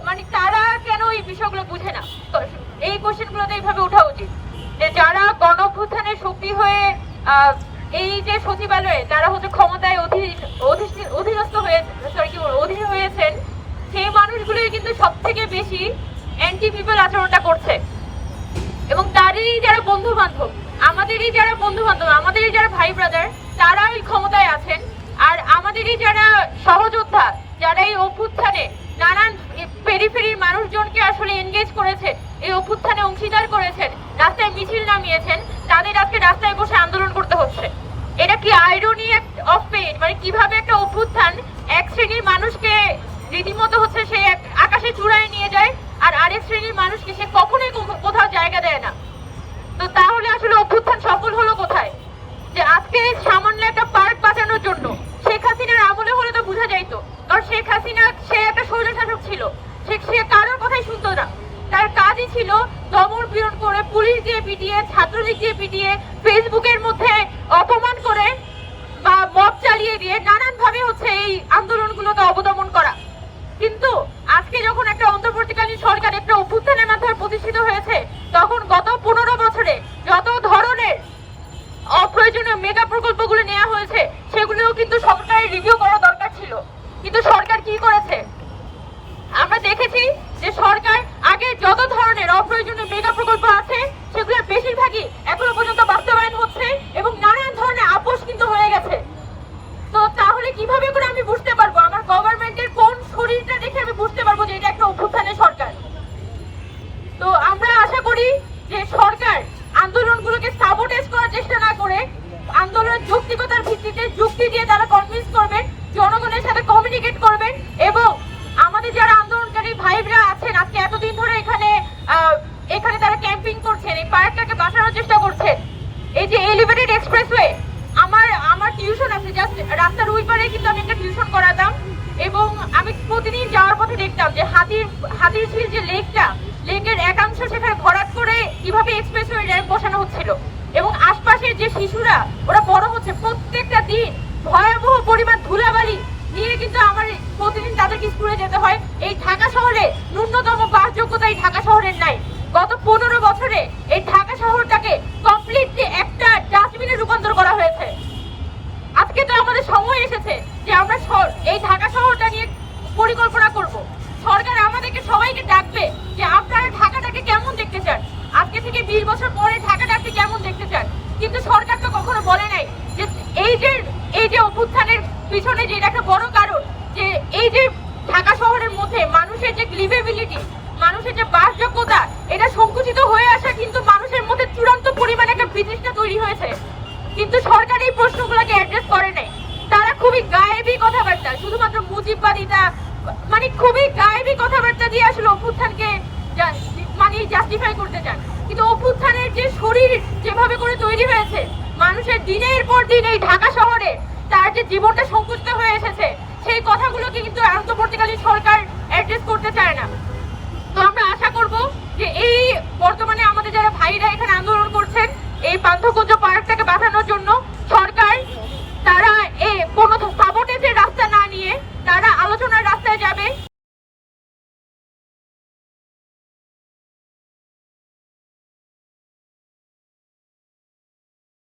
মানে তারা কেন এই বিষয়গুলো বুঝে না? তো এই কোশ্চেনগুলো তো এইভাবে ওঠা উচিত যে যারা গণঅভ্যুত্থানের শক্তি হয়ে এই যে সচিবালয়ে তারা হচ্ছে ক্ষমতায় অধীনস্থ হয়ে অধীন হয়েছেন, সেই মানুষগুলোই কিন্তু সব থেকে বেশি অ্যান্টি পিপল আচরণটা করছে। এবং তাদেরই যারা বন্ধু বান্ধব, আমাদেরই যারা বন্ধু বান্ধব, আমাদেরই যারা ভাই ব্রাদার, তারা ওই ক্ষমতায় আছেন। আর আমাদেরই যারা সহযোদ্ধা, যারা এই অভ্যুত্থানে নানান পেরিফেরির মানুষজনকে আসলে এনগেজ করেছে, এই অভ্যুত্থানে অংশীদার করেছেন, রাস্তায় মিছিল নামিয়েছেন, তাদের আজকে রাস্তায় বসে আন্দোলন করতে হচ্ছে। এটা কি আইরনি অফ ফেট? মানে কিভাবে একটা অভ্যুত্থান এক শ্রেণীর মানুষকে রীতিমতো হচ্ছে সে আকাশে চূড়ায় নিয়ে যায়, আর আরেক শ্রেণীর মানুষকে সে কখনোই কোথাও জায়গা দেয় না। তো তাহলে আসলে অভ্যুত্থান সফল হলো কোথায়? যে আজকে সামান্য একটা পার্ক বাঁচানোর জন্য, শেখ হাসিনার আমলে হলে তো বোঝা যাইতো, কারণ শেখ হাসিনা সে একটা স্বৈরশাসক ছিল, সে কারোর কথাই শুনতো না। তার কাজই ছিল দমন পীড়ন করে, পুলিশ দিয়ে পিটিয়ে, ছাত্রলীগ দিয়ে পিটিয়ে, ফেসবুকের মধ্যে অপমান করে বা মব চালিয়ে দিয়ে নানান ভাবে হচ্ছে এই আন্দোলনগুলোকে অবদমন করা। কিন্তু আজকে যখন একটা অন্তর্বর্তীকালীন সরকার একটা অভ্যুত্থানের মাধ্যমে প্রতিষ্ঠিত হয়েছে, তখন গত 15 বছরে যত ধরনের অপ্রয়োজনীয় মেগা প্রকল্পগুলো নেওয়া হয়েছে, সেগুলোও কিন্তু সরকারের রিভিউ করা দরকার ছিল। কিন্তু সরকার কি করেছে? আমরা দেখেছি যে সরকার আগে যত ধরনের অপ্রয়োজনীয় মেগা প্রকল্প আছে, সেগুলোর বেশিরভাগই এখনো পর্যন্ত বাস্তবায়ন হচ্ছে এবং নানান ধরনের আপোষ কিন্তু হয়ে গেছে। তো তাহলে কিভাবে করে আমি বুঝতে পারবো, আমার গভর্নমেন্টের কোন শরীরটা দেখে আমি বুঝতে পারবো যে এটা একটা অভ্যুত্থানের সরকার? তো আমরা আশা করি যে সরকার আন্দোলনগুলোকে সাবোটেজ করার চেষ্টা না করে, আন্দোলনের যৌক্তিকতার ভিত্তিতে যুক্তি দিয়ে তারা কনভিন্স করবেন, জনগণের সাথে কমিউনিকেট করবেন। এবং আমাদের যারা আন্দোলনকারী ভাইরা আছেন, আজকে এতদিন ধরে এখানে তারা ক্যাম্পিং করছেন, এই পার্কটাকে বাঁচানোর চেষ্টা করছেন, এই যে এলিভেটেড এক্সপ্রেসওয়ে, আমার টিউশন আছে জাস্ট রাস্তার ওই পারে, কিন্তু আমি একটা টিউশন করাতাম এবং আমি প্রতিদিন যাওয়ার পথে দেখতাম যে হাতির ঝিল যে লেকের একাংশ সেখানে ভরাট করে কিভাবে এক্সপ্রেসওয়ে র্যাম্প বসানো হচ্ছিল। এবং আশপাশের যে শিশুরা ওরা বড় হচ্ছে, প্রত্যেকটা দিন ভয়াবহ পরিমাণ ধুলাবালি নিয়ে কিন্তু আমার প্রতিদিন তাদেরকে স্কুলে যেতে হয়। এই ঢাকা শহরে ন্যূনতম বাসযোগ্যতা এই ঢাকা শহরের নাই। গত 15 বছরে এই ঢাকা শহরটাকে কমপ্লিটলি একটা ডাস্টবিনে রূপান্তর করা হয়েছে। আজকে তো আমাদের সময় এসেছে যে আমরা এই ঢাকা শহরটা নিয়ে পরিকল্পনা করব। সরকার আমাদেরকে সবাইকে ডাকবে যে আপনারা ঢাকাটাকে কেমন দেখতে চান, আজকে থেকে 20 বছর পরে ঢাকাটাকে কেমন দেখতে চান। কিন্তু সরকার তো কখনো বলে নাই যে এই যে অভ্যুত্থানের পিছনে যে একটা বড় কারণ, যে এই যে ঢাকা শহরের মধ্যে মানুষের যে লিভেবিলিটি, মানুষের যে বাসযোগ্যতা, এটা সংকুচিত হয়ে আসা কিন্তু মানুষের মধ্যে চূড়ান্ত পরিমাণে একটা বিতৃষ্ণা তৈরি হয়েছে। কিন্তু সরকার এই প্রশ্নগুলোকে অ্যাড্রেস করে নাই। তারা খুবই গায়েবী কথাবার্তা, শুধুমাত্র মুজিববাদিতা, মানে খুবই গায়েবী কথাবার্তা দিয়ে আসলে অভ্যুত্থানকে মানে জাস্টিফাই করতে চান। কিন্তু অভ্যুত্থানের যে শরীর যেভাবে করে তৈরি হয়েছে, মানুষের দিনের পর দিন এই ঢাকা শহরে তার যে জীবনটা সংকুচিত হয়ে এসেছে, সেই কথাগুলোকে কিন্তু অন্তর্বর্তীকালীন সরকার অ্যাড্রেস করতে চায় না। তো আমরা আশা করব যে এই বর্তমানে আমাদের যারা ভাইরা এখানে আন্দোলন করছেন, এই পান্থকুঞ্জ পার্কটাকে বাঁচানোর